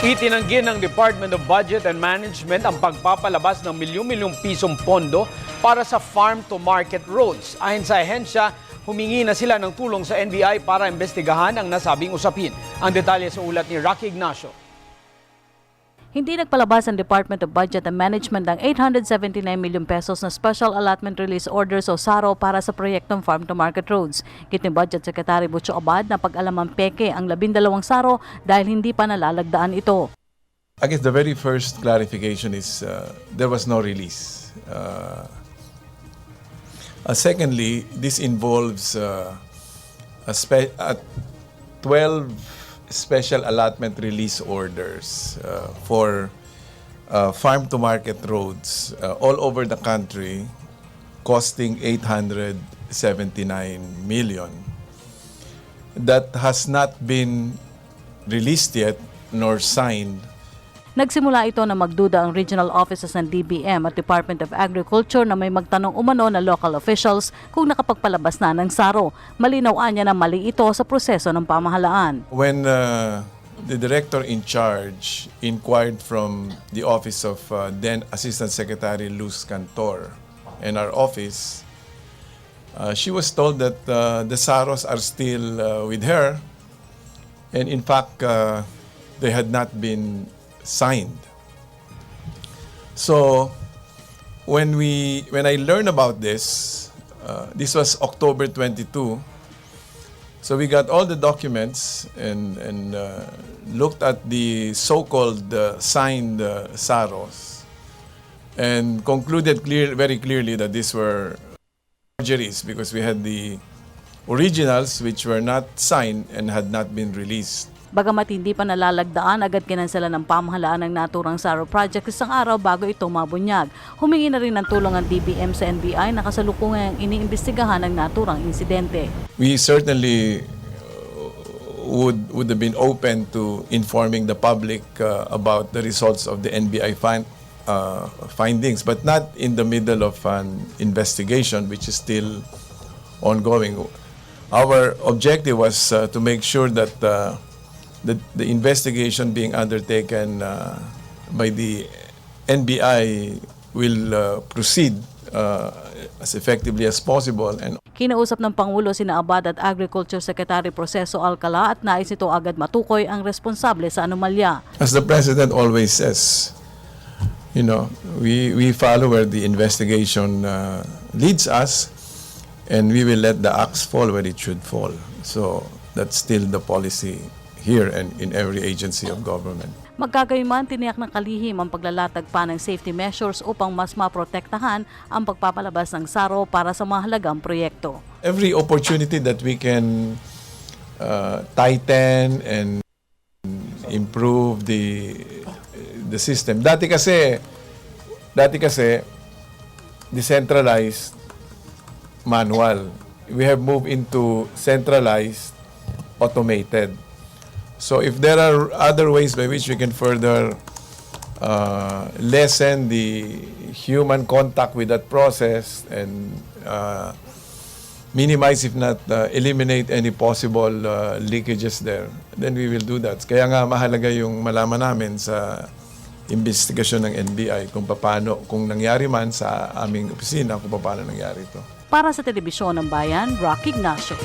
Itinanggi ng Department of Budget and Management ang pagpapalabas ng milyong-milyong pisong pondo para sa farm-to-market roads. Ayon sa ahensya, humingi na sila ng tulong sa NBI para imbestigahan ang nasabing usapin. Ang detalye sa ulat ni Rocky Ignacio. Hindi nagpalabas ang Department of Budget and Management ng 879 milyon pesos na Special Allotment Release Orders o SARO para sa proyektong farm-to-market roads. Git ni Budget Secretary Butcho Abad na pag-alamang peke ang 12 SARO dahil hindi pa nalalagdaan ito. I guess the very first clarification is there was no release. Secondly, this involves 12 special allotment release orders for farm-to-market roads all over the country costing 879 million. That has not been released yet nor signed. Nagsimula ito na magduda ang regional offices ng DBM at Department of Agriculture na may magtanong umano na local officials kung nakapagpalabas na ng SARO. Malinaw niya na mali ito sa proseso ng pamahalaan. When the director in charge inquired from the office of then Assistant Secretary Luz Cantor and our office, she was told that the SAROs are still with her, and in fact they had not been signed. So when I learned about this, this was October 22. So we got all the documents and looked at the so-called signed SAROs and concluded very clearly that these were forgeries because we had the originals which were not signed and had not been released. Bagamat hindi pa nalalagdaan, agad kinansela ng pamahalaan ng naturang SARO project isang araw bago ito mabunyag. Humingi na rin ng tulong ang DBM sa NBI na kasalukuyang iniimbestigahan ng naturang insidente. We certainly would have been open to informing the public about the results of the NBI findings, but not in the middle of an investigation which is still ongoing. Our objective was to make sure that the investigation being undertaken by the NBI will proceed as effectively as possible. And Kinausap ng Pangulo sina Abad at Agriculture Secretary Proceso Alcala at nais ito agad matukoy ang responsable sa anomalya. as the President always says, we follow where the investigation leads us, and we will let the axe fall where it should fall. So that's still the policy here and in every agency of government. Magkagayman, tiniyak ng kalihim ang paglalatag pa ng safety measures upang mas maprotektahan ang pagpapalabas ng SARO para sa mahalagang proyekto. Every opportunity that we can tighten and improve the system. Dati kasi decentralized, manual. We have moved into centralized, automated. So if there are other ways by which we can further lessen the human contact with that process and minimize, if not eliminate any possible leakages there, then we will do that. Kaya nga mahalaga yung malaman namin sa investigasyon ng NBI kung nangyari man sa aming opisina, kung paano nangyari ito. Para sa Telebisyon ng Bayan, Rocky Ignacio.